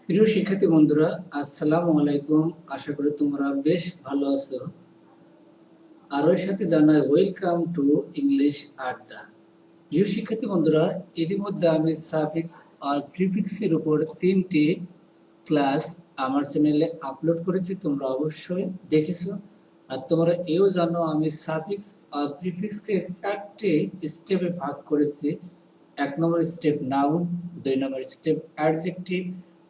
প্রিয় শিক্ষার্থী বন্ধুরা, আসসালামু আলাইকুম। আশা করি তোমরা বেশ ভালো আছো। আর ওর সাথে জানাই ওয়েলকাম টু ইংলিশ আড্ডা। প্রিয় শিক্ষার্থী বন্ধুরা, ইতিমধ্যে আমি সাফিক্স আর প্রিফিক্সের উপর 3টি ক্লাস আমার চ্যানেলে আপলোড করেছি, তোমরা অবশ্যই দেখেছো। আর তোমরা এও জানো আমি সাফিক্স আর প্রিফিক্সকে 4টি স্টেপে ভাগ করেছি। 1 নম্বর step noun, 2 number step adjective,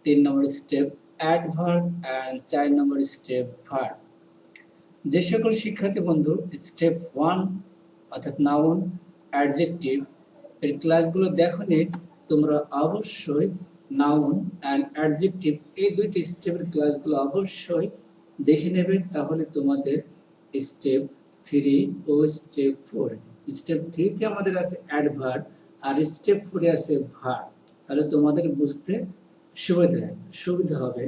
3 number step adverb and 4 নম্বর স্টেপ ভার্ব। যে সকল শিক্ষার্থী বন্ধু স্টেপ 1 অর্থাৎ নাউন, অ্যাডজেক্টিভ এর ক্লাসগুলো দেখোনি, তোমরা অবশ্যই নাউন অ্যান্ড অ্যাডজেক্টিভ এই দুইটি স্টেপের ক্লাসগুলো অবশ্যই দেখে নেবে। তাহলে তোমাদের স্টেপ 3 ও স্টেপ 4, স্টেপ 3তে আমাদের আছে অ্যাডভার্ব আর স্টেপ 4-এ আছে ভার্ব। তাহলে তোমাদের বুঝতে সুবিধা হবে।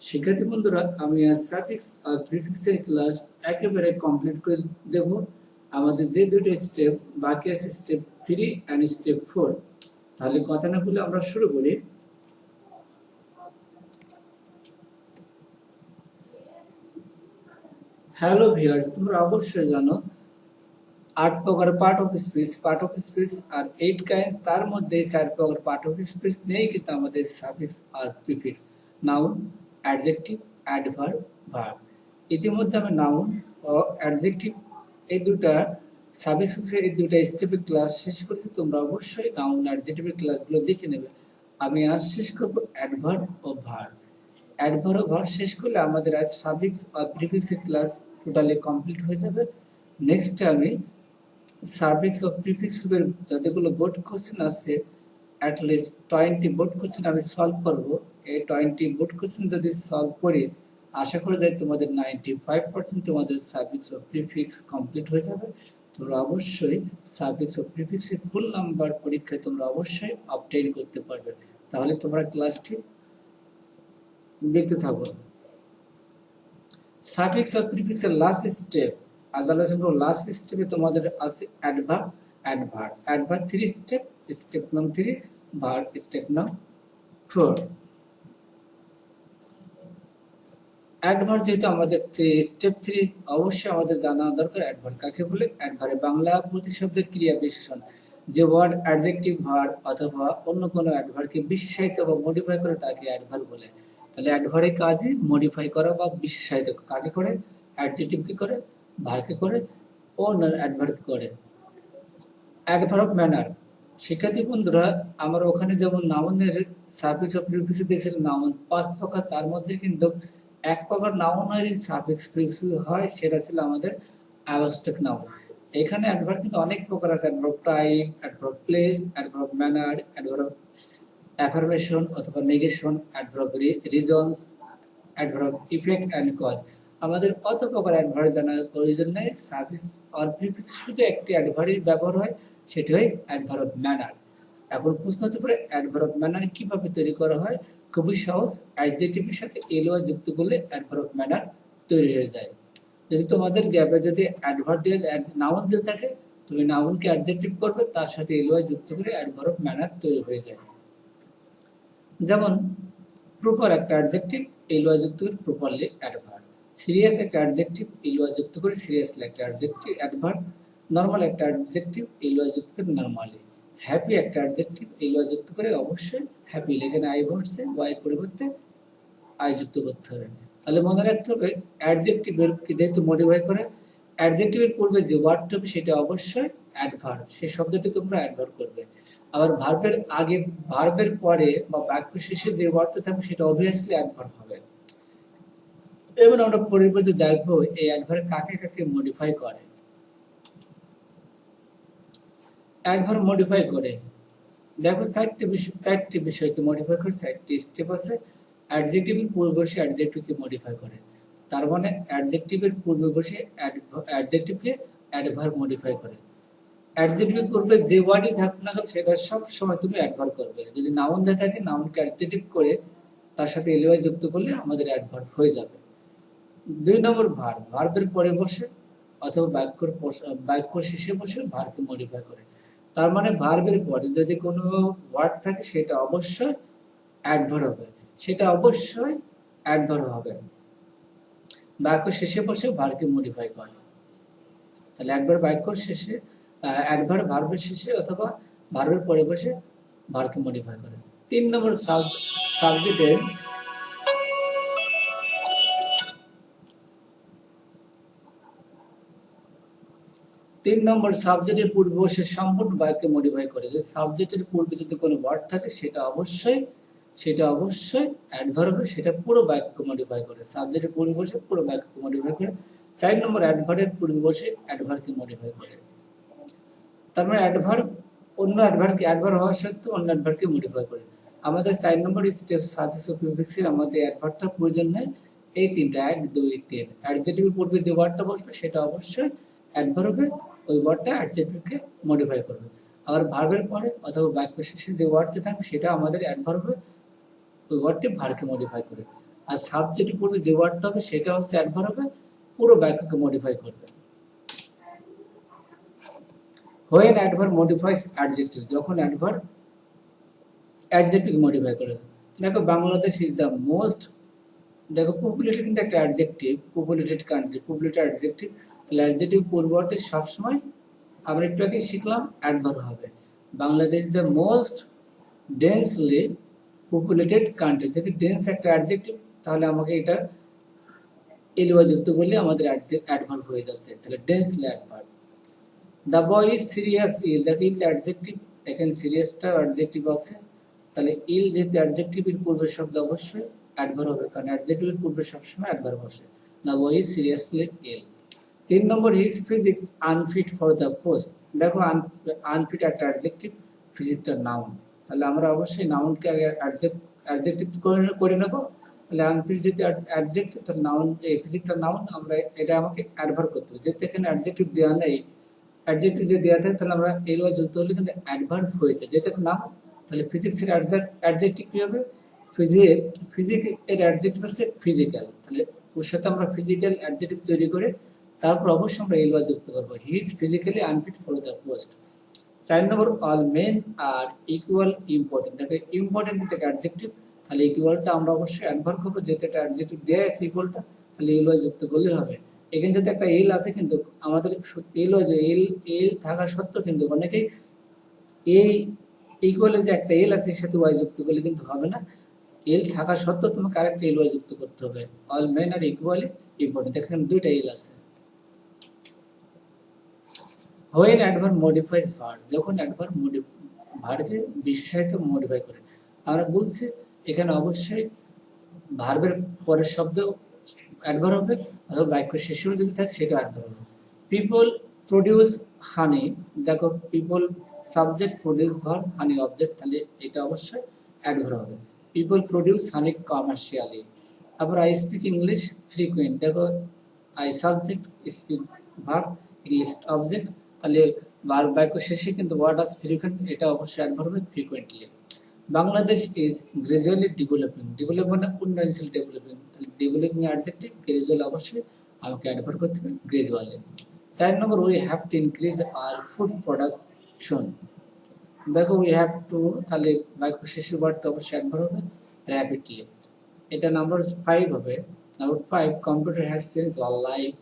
শিক্ষার্থী বন্ধুরা, আমি আজ সাফিক্স আর প্রিফিক্সের ক্লাস একেবারে কমপ্লিট করে দেব। আমাদের যে দুটো স্টেপ বাকি আছে, স্টেপ 3 এন্ড স্টেপ 4। তাহলে কথা না বলে আমরা শুরু করি। হ্যালো ভিউয়ার্স, তোমরা অবশ্যই জানো 8 প্রকার পার্ট অফ স্পিচ আর 8 কাইন্ডস, তার মধ্যে 4 প্রকার পার্ট অফ স্পিচ নেই, কিন্তু আমাদের সাফিক্স আর prefix, noun, adjective, adverb, verb. ইতিমধ্যে আমি নাউন ও অ্যাডজেক্টিভ এই দুটা সাফিক্স এই দুটা স্টেপের ক্লাস শেষ করেছি। তোমরা অবশ্যই নাউন অ্যাডজেক্টিভের ক্লাসগুলো দেখে নেবে। আমি আজ শেষ করব অ্যাডভার্ব ও ভার্ব। অ্যাডভার্ব ও ভার্ব শেষ করলে আমাদের আজ সাফিক্স আর প্রিফিক্সের ক্লাস টোটালি কমপ্লিট হয়ে যাবে। নেক্সট আমি সার্ভিক্স ও প্রিফিক্স এর যতগুলো বোর্ড কোশ্চেন আছে, অ্যাটলিস্ট 20 বোর্ড কোশ্চেন আমি সলভ করব। এই 20 বোর্ড কোশ্চেন যদি সলভ করি, আশা করা যায় তোমাদের 95% তোমাদের সার্ভিক্স ও প্রিফিক্স কমপ্লিট হয়ে যাবে। তোমরা অবশ্যই সার্ভিক্স ও প্রিফিক্স এর ফুল নাম্বার পরীক্ষায় তোমরা অবশ্যই অবটেইন করতে পারবে। তাহলে তোমরা ক্লাসটি দেখতে থাকো। সাফিক্স আর প্রিফিক্স এর লাস্ট স্টেপ, আজ আলোচনা করব লাস্ট স্টেপে তোমাদের আছে adverb, adverb. Adverb 3 step, step নং 3, ভার্ব স্টেপ নং 4। অ্যাডভার্ব যেহেতু আমাদের স্টেপ 3, অবশ্যই আমাদের জানা দরকার অ্যাডভার্ব কাকে বলে। অ্যাডভার্বে বাংলা প্রতিশব্দের ক্রিয়া বিশেষণ, যে ওয়ার্ড অ্যাডজেক্টিভ, ভার্ব অথবা অন্য কোনো অ্যাডভার্বকে বিশেষায়িত বা মডিফাই করে তাকে অ্যাডভার্ব বলে। তাহলে অ্যাডভার্বের কাজই মডিফাই করা বা বিশেষায়িত। কাকে করে? অ্যাডজেক্টিভকে করে, ভার্বকে করে, ও অ্যাডভার্ব করে। অ্যাডভার্ব ম্যানার, শিক্ষার্থী বন্ধুরা, আমরা ওখানে যেমন নাউনের সাফিক্স ও প্রিফিক্স দেখছিলাম, নাউন 5 প্রকার, তার মধ্যে কিন্তু এক প্রকার নাউনের সাফিক্স প্রিফিক্স হয়, সেটা ছিল আমাদের অ্যাবস্ট্রাক্ট নাউন। এখানে অ্যাডভার্ব কিন্তু অনেক প্রকার আছে, adverb type, adverb place, adverb manner, adverb affirmation অথবা negation, adverb reasons, adverb effect and cause. আমাদের কত প্রকার অ্যাডভার্ব জানার প্রয়োজন নেই। সার্ভিস আর প্রিফিক্স শুধু একটি অ্যাডভার্বের ব্যবহার হয়, সেটি হয় অ্যাডভার্ব ম্যানার। এখন প্রশ্ন হতে পারে অ্যাডভার্ব ম্যানার কিভাবে তৈরি করা হয়? খুবই সহজ, অ্যাডজেক্টিভের সাথে এলওয়াই যুক্ত করলে অ্যাডভার্ব ম্যানার তৈরি হয়ে যায়। যদি তোমাদের গ্যাপে যদি অ্যাডভার্ব দিয়ে নাউন দিয়ে থাকে, তুমি নাউনকে অ্যাডজেক্টিভ করবে, তার সাথে এলওয়াই যুক্ত করে অ্যাডভার্ব ম্যানার তৈরি হয়ে যায়। যেমন প্রপার একটা অ্যাডজেক্টিভ, এলওয়াই যুক্ত করে প্রপারলি অ্যাডভার্ব। সিরিয়াস একটা অ্যাডজেক্টিভ, এলওয়াই যুক্ত করে সিরিয়াসলি একটা অ্যাডজেক্টিভ অ্যাডভার্ব। নরমাল একটা অ্যাডজেক্টিভ, এলওয়াই যুক্ত করে নরমালি। হ্যাপি একটা অ্যাডজেক্টিভ, এলওয়াই যুক্ত করে অবশ্যই হ্যাপি। এখানে আই বসছে, ওয়াই পরিবর্তে আই যুক্ত করতে হবে। তাহলে মনে রাখতে হবে অ্যাডজেক্টিভের যেহেতু মডিফাই করে, অ্যাডজেক্টিভের পূর্বে যে ওয়ার্ডটা হবে সেটা অবশ্যই অ্যাডভার্ব, সেই শব্দটি তোমরা অ্যাডভার্ব করবে। আবার ভার্বের আগে, ভার্বের পরে বা বাক্য শেষে যে ওয়ার্ডটা থাকবে সেটা অবভিয়াসলি অ্যাডভার্ব হবে। এবার আমরা পরিবর্তে দেখবো এই অ্যাডভার্ব কাকে কাকে মডিফাই করে। অ্যাডভার্ব মডিফাই করে, দেখো চারটি বিষয়কে মডিফাই করে, 4টি স্টেপ আছে। অ্যাডজেক্টিভের পূর্বে বসে অ্যাডজেক্টিভকে মডিফাই করে, তার মানে অ্যাডজেক্টিভের পূর্বে বসে অ্যাডজেক্টিভকে অ্যাডভার্ব মডিফাই করে। অ্যাডজেক্টিভের পূর্বে যে ওয়ার্ডই থাকুক না কেন সেটা সব সময় তুমি অ্যাডভার্ব করবে। যদি নাউন দিয়ে থাকে, নাউনকে অ্যাডজেক্টিভ করে তার সাথে এলওয়াই যুক্ত করলে আমাদের অ্যাডভার্ব হয়ে যাবে। 2 নম্বর ভার্ব, ভার্বের পরে বসে অথবা বাক্য শেষে বসে ভার্বকে মডিফাই করে। তার মানে ভার্বের পরে যদি কোনো ওয়ার্ড থাকে সেটা অবশ্যই অ্যাডভার্ব হবে। সেটা অবশ্যই অ্যাডভার্ব হবে। বাক্য শেষে বসে ভার্বকে মডিফাই করে। তাহলে একবার বাক্যর শেষে অ্যাডভার্ব ভার্বের শেষে অথবা ভার্বের পরে বসে ভার্বকে মডিফাই করে। 3 নম্বর সাবজেক্টের সাবজেক্টের পূর্বে বসে সম্পূর্ণ বাক্যকে মডিফাই করে। যে সাবজেক্টের পূর্বে যদি কোনো ওয়ার্ড থাকে সেটা অবশ্যই অ্যাডভার্ব হবে, সেটা পুরো বাক্যকে মডিফাই করে। সাবজেক্টের পূর্বে বসে পুরো বাক্যকে মডিফাই করে। 4 নম্বর অ্যাডভার্বের পূর্বে বসে অ্যাডভার্বকে মডিফাই করে। তার মানে অ্যাডভার্ব অন্য অ্যাডভার্ব হওয়া সত্ত্বেও অন্য অ্যাডভার্বকে মডিফাই করে। আমাদের 4 নম্বর স্টেপ সাফিক্স ও প্রিফিক্সের আমাদের অ্যাডভার্বটা প্রয়োজন নেই। এই তিনটা 1 2 3 অ্যাডজেক্টিভের পূর্বে যে ওয়ার্ডটা বসবে সেটা অবশ্যই অ্যাডভার্ব হবে, ওই ওয়ার্ডটা অ্যাডজেক্টিভকে মডিফাই করবে। আবার ভার্বের পরে অথবা বাক্য শেষে যে ওয়ার্ডটা থাকবে সেটা আমাদের অ্যাডভার্ব হবে, ওই ওয়ার্ডটি ভার্বকে মডিফাই করে। আর সাবজেক্টের পূর্বে যে ওয়ার্ডটা হবে সেটা হচ্ছে অ্যাডভার্ব হবে, পুরো বাক্যকে মডিফাই করবে। When adverb modifies adjective, যখন adverb adjective modify করে। দেখো বাংলাদেশ ইজ দ্য মোস্ট, দেখো পপুলেটেড কিন্তু একটা adjective, populated country, populated adjective. তাহলে অ্যাডজেক্টিভ পূর্ববর্তী সবসময় আমরা একটু আগে শিখলাম অ্যাডভার্ব হবে। Bangladesh the most densely populated country, যদি ডেন্স একটা অ্যাডজেক্টিভ তাহলে আমাকে এটা এলওয়াই যুক্ত করলে আমাদের অ্যাডভার্ব হয়ে যাচ্ছে। তাহলে densely adverb. The boy is serious ill, দেখো ইল অ্যাডজেক্টিভ, এখানে সিরিয়াসটা অ্যাডজেক্টিভ আছে। তাহলে ইল যেহেতু অ্যাডজেক্টিভের পূর্বের শব্দ অবশ্যই অ্যাডভার্ব হবে, কারণ অ্যাডজেক্টিভের পূর্বের সবসময় অ্যাডভার্ব বসে। The boy is seriously ill. 3 number his physics unfit for the post, দেখো আনফিট একটা অ্যাডজেক্টিভ, ফিজিক্সটা নাউন। তাহলে আমরা অবশ্যই নাউনকে আগে অ্যাডজেক্টিভ করে নেব। তাহলে আনফিট যেহেতু অ্যাডজেক্টিভ, তাহলে নাউন, এই ফিজিক্সটা নাউন, আমরা এটা আমাকে অ্যাডভার্ব করতে হবে। যেহেতু এখানে অ্যাডজেক্টিভ দেওয়া নেই, অ্যাডজেক্টিভ যদি দেওয়া থাকে তাহলে আমরা এলওয়াই যুক্ত হলে কিন্তু অ্যাডভার্ব হয়েছে। যেহেতু নাম, তাহলে ফিজিক্সের অ্যাডজেক্টিভ কি হবে? ফিজিক এর অ্যাডজেক্টিভ হচ্ছে ফিজিক্যাল, তাহলে ওর সাথে আমরা ফিজিক্যাল অ্যাডজেক্টিভ তৈরি করে তারপর অবশ্যই আমরা এলওয়াই যুক্ত করবো। He is physically unfit for the post. 4 number all men are equal important, দেখো ইম্পর্টেন্ট থেকে অ্যাডজেক্টিভ, তাহলে ইকুয়ালটা আমরা অবশ্যই অ্যাডভার্ব করবো। যেহেতু একটা অ্যাডজেক্টিভ দেয়া আছে ইকুয়ালটা, তাহলে এলওয়াই যুক্ত করলে হবে। এখানে যদি একটা এল আছে, কিন্তু আমাদের এল থাকা সত্ত্বেও কিন্তু অনেকেই এই ইকুয়ালে যে একটা এল আছে এর সাথে ওয়াই যুক্ত করলে কিন্তু হবে না। এল থাকা সত্ত্বেও তোমাকে আরেকটা এল ওয়াই যুক্ত করতে হবে। All men are equally important, এখানে দুইটা এল আছে। হোয়েন অ্যাডভার্ব মডিফাইজ ভার্ব, যখন অ্যাডভার্ব ভার্বকে বিশেষায়িত মডিফাই করে। আমরা বলছি এখানে অবশ্যই ভার্বের পরের শব্দ অ্যাডভার্ব হবে, অথবা বাক্য শেষেও যদি থাকে সেটা অ্যাডভার্ব হবে। পিপল প্রডিউস হানি, দেখো পিপল সাবজেক্ট, প্রডিউস ভার্ব, হানি অবজেক্ট, তাহলে এটা অবশ্যই অ্যাডভার্ব হবে। পিপল প্রডিউস হানি কমার্শিয়ালি। আবার আই স্পিক ইংলিশ ফ্রিকুয়েন্ট, দেখো I subject, speak verb, English object, তাহলে বাক্য শেষে কিন্তু ওয়ার্ড আস ফ্রিকুয়েন্ট, এটা অবশ্যই অ্যাডভার্ব হবে frequently. Bangladesh is gradually developing, develop মানে উন্নয়নশীল, ডেভেলপিং, তাহলে ডেভেলপিং অ্যাডজেক্টিভ, গ্রাজুয়ালি অবশ্যই আমাকে অ্যাডভার্ব করতে হবে gradually. 4 number we have to increase our food production, দেখো উই হ্যাভ টু, তাহলে বাক্য শেষের ওয়ার্ডটা অবশ্যই অ্যাডভার্ব হবে র্যাপিডলি। এটা নাম্বার 5 হবে। Number 5 computer has change our life,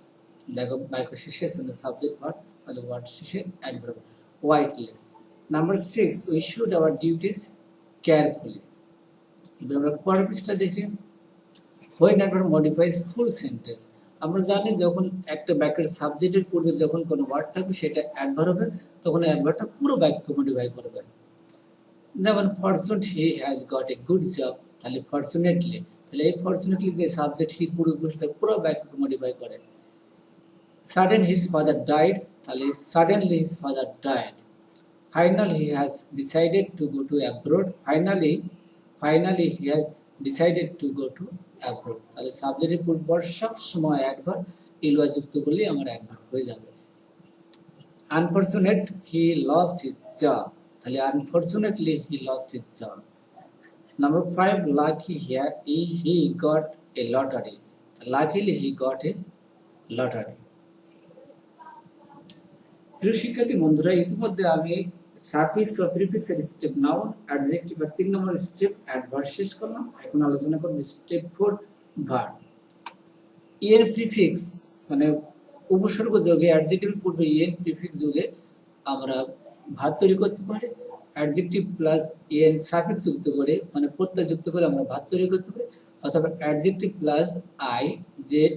দেখো বাক্য শেষে সাবজেক্ট ভার্ব, তাহলে ওয়ার্ড শেষে adverb widely. Number 6 we should hour duties carefully. এবার আমরা পরের পৃষ্ঠা দেখি। When adverb modifies full sentence, আমরা জানি যখন একটা বাক্যের সাবজেক্টের পূর্বে যখন কোনো ওয়ার্ড থাকবে সেটা অ্যাডভার্ব হবে, তখন অ্যাডভার্বটা পুরো বাক্যকে মডিফাই করবে। যেমন fortunate he has got a good job, তাহলে ফরচুনেটলি, তাহলে এই ফরচুনেটলি যে সাবজেক্ট হির পূর্বে বসে পুরো বাক্যকে মডিফাই করে। সাডেন হিজ ফাদার ডাইড, তাহলে suddenly his father died. Finally, he has decided to go to abroad. Finally, he has decided to go to abroad. তাহলে সাবজেক্টের পূর্ববর সব সময় অ্যাডভার্ব এলওয়াই যুক্ত করলে আমার অ্যাডভার্ব হয়ে যাবে। Unfortunate, he lost his job. তাহলে unfortunately, he lost his job. Number 5, lucky he got a lottery. Luckily, he got a lottery. প্রিয় শিক্ষার্থী বন্ধুরা, ইতিমধ্যে আমি সাফিক্স ও প্রিফিক্সের স্টেপ নাউন, অ্যাডজেক্টিভ আর 3 নম্বর স্টেপ অ্যাডভার্ব শেষ করলাম। এখন আলোচনা করব স্টেপ 4 ভার্ব। এর প্রিফিক্স মানে উপসর্গ যোগে অ্যাডজেক্টিভের পূর্বে এর প্রিফিক্স যোগে আমরা ভার্ব তৈরি করতে পারি। অ্যাডজেক্টিভ প্লাস এন সাফিক্স যুক্ত করে মানে প্রত্যয় যুক্ত করে আমরা ভার্ব তৈরি করতে পারি, অথবা adjective plus I Z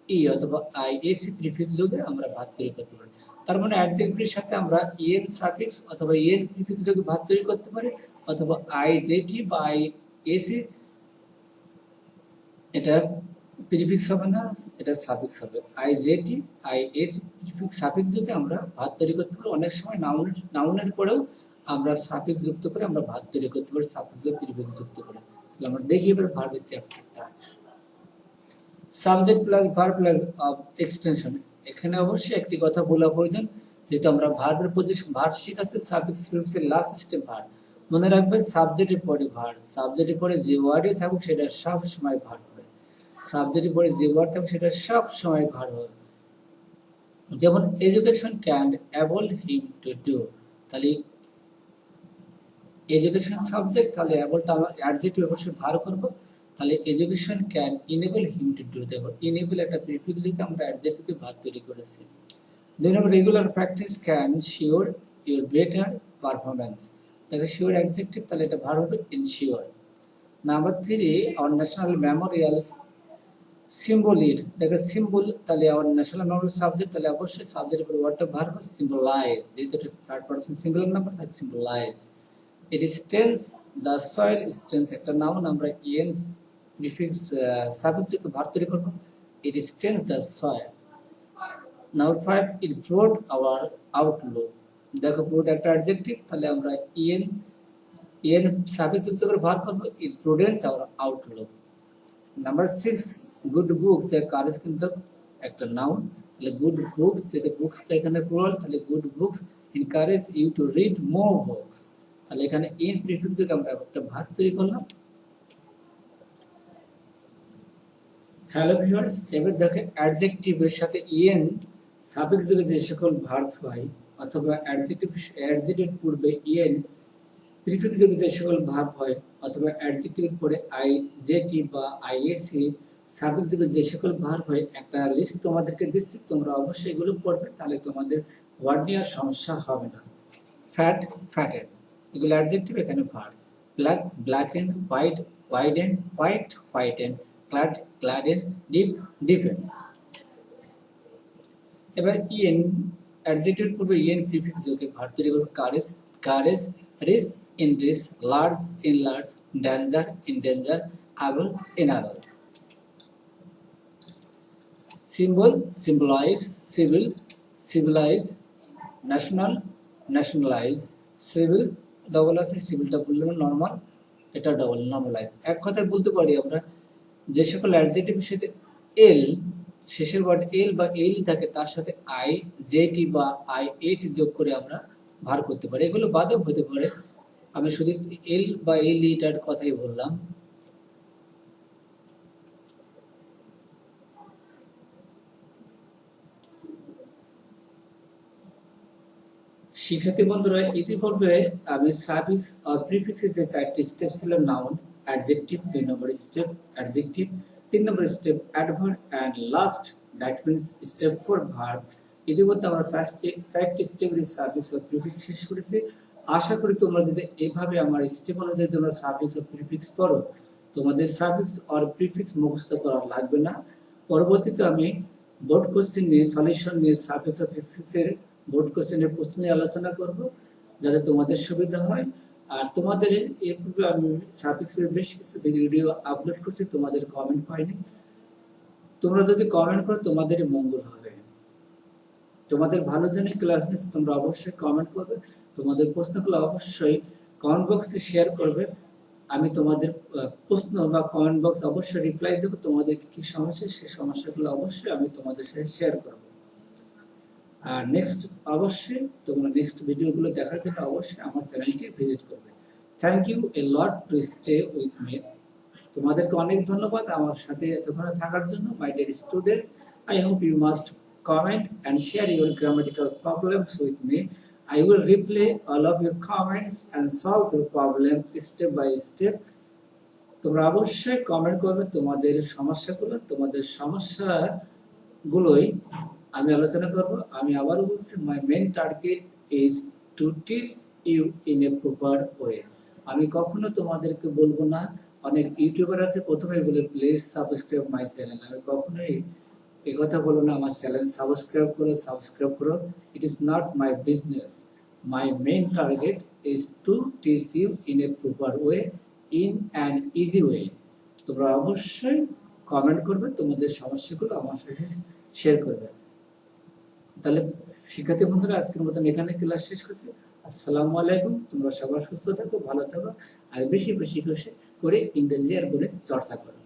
E অথবা আই এসি প্রিফিক্স যোগে আমরা ভার্ব তৈরি করতে পারি। তার মানে অ্যাডজেক্টিভের সাথে আমরা এন সাফিক্স অথবা এন প্রিফিক্স যোগে ভার্ব তৈরি করতে পারি, অথবা আই জেড ই বা আই এসি, এটা প্রিফিক্স হবে না, এটা সাফিক্স হবে। I Z E I AC prefix suffix যোগে আমরা ভার্ব তৈরি করতে পারি। অনেক সময় নাউনের পরেও আমরা সাফিক্স যুক্ত করে আমরা ভার্ব তৈরি করতে পারি, সাফিক্স বা প্রিফিক্স যুক্ত করে। তাহলে আমরা দেখি এবার ভার্বের চ্যাপ্টারটা। Subject plus verb plus extension. এখানে অবশ্যই একটি কথা বলা প্রয়োজন, যেহেতু আমরা ভার্বের পজিশন ভার্ব শিখাচ্ছি সাফিক্স প্রিফিক্সের লাস্ট স্টেপ ভার্ব। মনে রাখবেন সাবজেক্টের পরে ভার্ব, সাবজেক্টের পরে যে ওয়ার্ডই থাকুক সেটা সব সময় ভার্ব হবে। সাবজেক্টের পরে যে ওয়ার্ড থাকুক সেটা সব সময় ভার্ব হবে। যেমন education can able him to do, তাহলে এডুকেশন সাবজেক্ট, তাহলে অ্যাবলটা আমরা অ্যাডজেক্টিভ অবশ্যই ভার্ব করব। তাহলে education can enable him to do, দেখো ইনেবল একটা প্রিফিক্স দিয়ে আমরা অ্যাডজেক্টিভে ভার্ব তৈরি করেছি। দুই নম্বর regular practice can sure your better performance, দেখো শিওর অ্যাডজেক্টিভ, তাহলে এটা ভার্ব হবে ensure. Number 3 our national memorials symbol it, দেখো সিম্বল, তাহলে আওয়ার ন্যাশনাল মেমোরিয়াল সাবজেক্ট, তাহলে অবশ্যই সাবজেক্টের পরে ওয়ার্ডটা ভার্ব হবে সিম্বলাইজ, যেহেতু এটা থার্ড পারসন সিঙ্গুলার নাম্বার তাই symbolize. It stains the soil, stains একটা নাউন, আমরা ইএনস প্রিফিক্স সাবজেক্ট যুক্ত ভার্ব তৈরি করব। It stains the soil. Number 5 it broad our outlook, দেখো ব্রড একটা অ্যাডজেক্টিভ, তাহলে আমরা ইএন সাবজেক্ট যুক্ত করে ভার্ব করব। It broadens our outlook. Number 6 good books, দেখ কারেজ কিন্তু একটা নাউন, তাহলে গুড বুকস, যেটা বুকসটা এখানে প্লুরাল, তাহলে good books encourage you to read more books, তাহলে এখানে ইন প্রিফিক্স থেকে আমরা একটা ভার্ব তৈরি করলাম। হ্যালো ভিউয়ার্স, এবার দেখো অ্যাডজেক্টিভের সাথে ইএন সাফিক্স যোগে যে সকল ভার্ব হয়, অথবা অ্যাডজেক্টিভের পূর্বে ইএন প্রিফিক্স যোগে যে সকল ভার্ব হয়, অথবা অ্যাডজেক্টিভের পরে আই জেটি বা আইএসি সাফিক্স যোগে যে সকল ভার্ব হয়, একটা লিস্ট তোমাদেরকে দিচ্ছি, তোমরা অবশ্যই এগুলো পড়বে, তাহলে তোমাদের ওয়ার্ড নিয়ে সমস্যা হবে না। ফ্যাট ফ্যাটেন, এগুলো অ্যাডজেক্টিভ, এখানে verb. Black blacken, white whiten, white whiten, glad gladden, deep deepen. এবার ইএন অ্যাডজেক্টিভের পূর্বে ইএন প্রিফিক্স যোগে ভার্ব তৈরি করবে। Courage courage, rich in rich, large in large, danger in danger, able in able. Symbol symbolise, civil civilise, national nationalise, civil double আছে, সিভিলটা বললাম normal, এটা double normalise. এক কথায় বলতে পারি আমরা যে সকল অ্যাডজেক্টিভের সাথে এল শেষের ওয়ার্ড এল বা এল থাকে, তার সাথে আই জেটি বা আই এস যোগ করে আমরা ভার করতে পারি। এগুলো বাদেও হতে পারে, আমি শুধু এল বা এল ইটার কথাই বললাম। শিক্ষার্থী বন্ধুরা, ইতিপূর্বে আমি সাফিক্স আর প্রিফিক্সের যে 4টি স্টেপ ছিল, noun, adjective 2 number step, adjective 3 number step, adverb and last that means step 4 verb. ইতিমধ্যে আমরা ফার্স্টে 4টি স্টেপের সাফিক্স আর প্রিফিক্স শেষ করেছি। আশা করি তোমরা যদি এইভাবে আমার স্টেপ অনুযায়ী তোমরা সাফিক্স আর প্রিফিক্স পড়ো, তোমাদের সাফিক্স আর প্রিফিক্স মুখস্থ করা লাগবে না। পরবর্তীতে আমি বোর্ড কোশ্চেন নিয়ে সলিউশন নিয়ে সাফিক্স আর প্রিফিক্সের বোর্ড কোশ্চেনের প্রশ্ন নিয়ে আলোচনা করব, যাতে তোমাদের সুবিধা হয়। আর তোমাদের এর পূর্বে আমি সাফিক্সের বেশ কিছু ভিডিও আপলোড করছি, তোমাদের কমেন্ট পাইনি। তোমরা যদি কমেন্ট করো তোমাদেরই মঙ্গল হবে। তোমাদের ভালোর জন্য ক্লাস নিচ্ছি, তোমরা অবশ্যই কমেন্ট করবে, তোমাদের প্রশ্নগুলো অবশ্যই কমেন্ট বক্সে শেয়ার করবে। আমি তোমাদের প্রশ্ন বা কমেন্ট বক্স অবশ্যই রিপ্লাই দেবো। তোমাদের কি সমস্যা, সেই সমস্যাগুলো অবশ্যই আমি তোমাদের সাথে শেয়ার করব। আর নেক্সট অবশ্যই তোমরা নেক্সট ভিডিওগুলো দেখার জন্য অবশ্যই আমার চ্যানেলটি ভিজিট করবে। Thank you a lot to stay with me. তোমাদেরকে অনেক ধন্যবাদ আমার সাথে এতক্ষণ থাকার জন্য। My dear students, I hope you must comment and share your grammatical problems with me. I will replay all of your comments and solve your problem step by step. তোমরা অবশ্যই কমেন্ট করবে তোমাদের সমস্যাগুলো, তোমাদের সমস্যাগুলোই আমি আলোচনা করব। আমি আবারও বলছি, my main target is to teach you in a proper way. আমি কখনো তোমাদেরকে বলবো না, অনেক ইউটিউবার আছে প্রথমেই বলে প্লিজ সাবস্ক্রাইব মাই চ্যানেল। আমি কখনোই এই কথা বলবো না আমার চ্যানেল সাবস্ক্রাইব করো। It is not my business. My main target is to teach you in a proper way, in an easy way. তোমরা অবশ্যই কমেন্ট করবে, তোমাদের সমস্যাগুলো আমার সাথে শেয়ার করবে। তাহলে শিক্ষার্থী বন্ধুরা, আজকের মতন এখানে ক্লাস শেষ করছি। আসসালামু আলাইকুম। তোমরা সবাই সুস্থ থাকো, ভালো থাকো, আর বেশি বেশি করে ইংরেজি আর গণিত চর্চা করো।